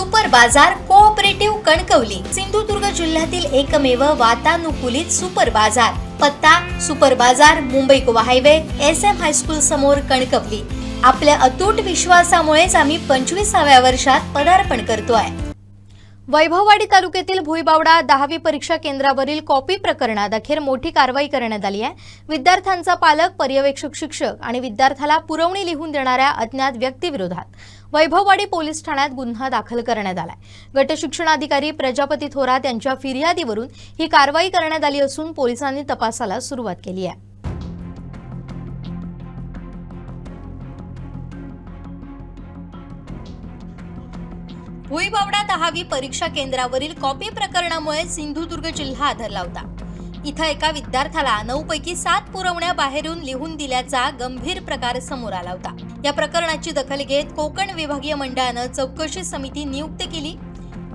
Super बाजार cooperative Kankavli Sindhudurg जिल्ह्यातील एकमेव वातानुकूलित सुपर बाजार। पत्ता सुपर बाजार Mumbai Goa highway SM high school समोर कणकवली। आपल्या अतूट विश्वासामुळेच आम्ही 25व्या वर्षात पदार्पण करतोय। वैभववाडी तालुक्यातील भुईबावडा 10वी परीक्षा केंद्रावरील कॉपी प्रकरणात अखेर मोठी कारवाई करण्यात आली आहे। विद्यार्थ्यांचा पालक, पर्यवेक्षक शिक्षक आणि विद्यार्थ्याला पुरवणी लिहून देणाऱ्या अज्ञात व्यक्तीविरोधात वैभववाडी पोलीस ठाण्यात गुन्हा दाखल करण्यात आलाय। गट शिक्षणाधिकारी प्रजापती थोरात यांच्या फिर्यादीवरून ही कारवाई करण्यात आली असून पोलिसांनी तपासाला सुरुवात केली आहे। भुईबावडा 10वी परीक्षा केंद्रावरील कॉपी प्रकरणामुळे सिंधुदुर्ग जिल्हा आदरला होता। इथं एका विद्यार्थ्याला 9 पैकी 7 पुरवण्या बाहेरून लिहून दिल्याचा गंभीर प्रकार समोर आला होता। या प्रकरणाची दखल घेत कोकण विभागीय मंडळानं चौकशी समिती नियुक्त केली।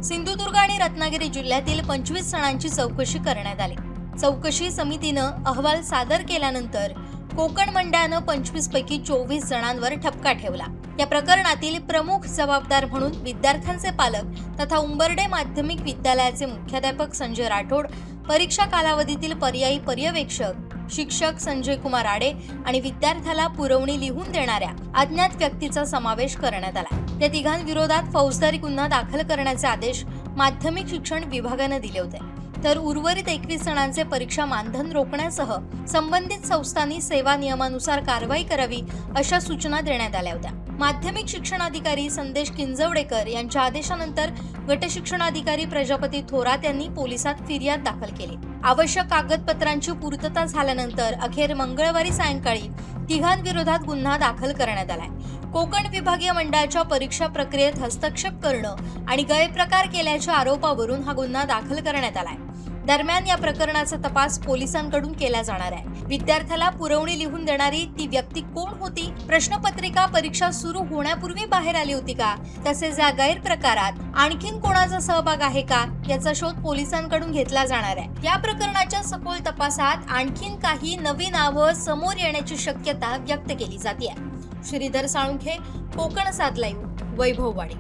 सिंधुदुर्ग आणि रत्नागिरी जिल्ह्यातील 25 जणांची चौकशी करण्यात आली। चौकशी समितीनं अहवाल सादर केल्यानंतर कोकण मंडळानं 25 पैकी 24 जणांवर ठपका ठेवला। या प्रकरणातील प्रमुख जबाबदार म्हणून विद्यार्थ्यांचे पालक तथा उंबर्डे माध्यमिक विद्यालयाचे मुख्याध्यापक संजय राठोड, परीक्षा कालावधीतील पर्यायी पर्यवेक्षक शिक्षक संजय कुमार आडे आणि विद्यार्थ्याला पुरवणी लिहून देणाऱ्या अज्ञात व्यक्तीचा समावेश करण्यात आला। या तिघांविरोधात फौजदारी गुन्हा दाखल करण्याचे आदेश माध्यमिक शिक्षण विभागाने दिले होते, तर उर्वरित 21 जणांचे परीक्षा मानधन रोखण्यासह संबंधित संस्थांनी सेवा नियमानुसार कारवाई करावी अशा सूचना देण्यात आल्या होत्या। माध्यमिक शिक्षणाधिकारी संदेश किंजवडेकर यांच्या आदेशानंतर गट शिक्षणाधिकारी प्रजापती थोरात यांनी पोलिसात फिर्याद दाखल केली। आवश्यक कागदपत्रांची पूर्तता झाल्यानंतर अखेर मंगळवारी सायंकाळी तिघांविरोधात गुन्हा दाखल करण्यात आलाय। कोकण विभागीय मंडळाच्या परीक्षा प्रक्रियेत हस्तक्षेप करणं आणि गैरप्रकार केल्याच्या आरोपावरून हा गुन्हा दाखल करण्यात आलाय। दरम्यान या प्रकरणाचा तपास पोलिसांकडून केला जाणार आहे। विद्यार्थ्याला पुरवणी लिहून देणारी ती व्यक्ती कोण होती, प्रश्नपत्रिका परीक्षा सुरू होण्यापूर्वी बाहेर आली होती का, तसेच या गैरप्रकारात आणखीन कोणाचा सहभाग आहे का याचा शोध पोलिसांकडून घेतला जाणार आहे। या प्रकरणाच्या सखोल तपासात आणखीन काही नवी नावं समोर येण्याची शक्यता व्यक्त केली जाते। श्रीधर साळुंखे, कोकण 7 लाईव्ह, वैभववाडी।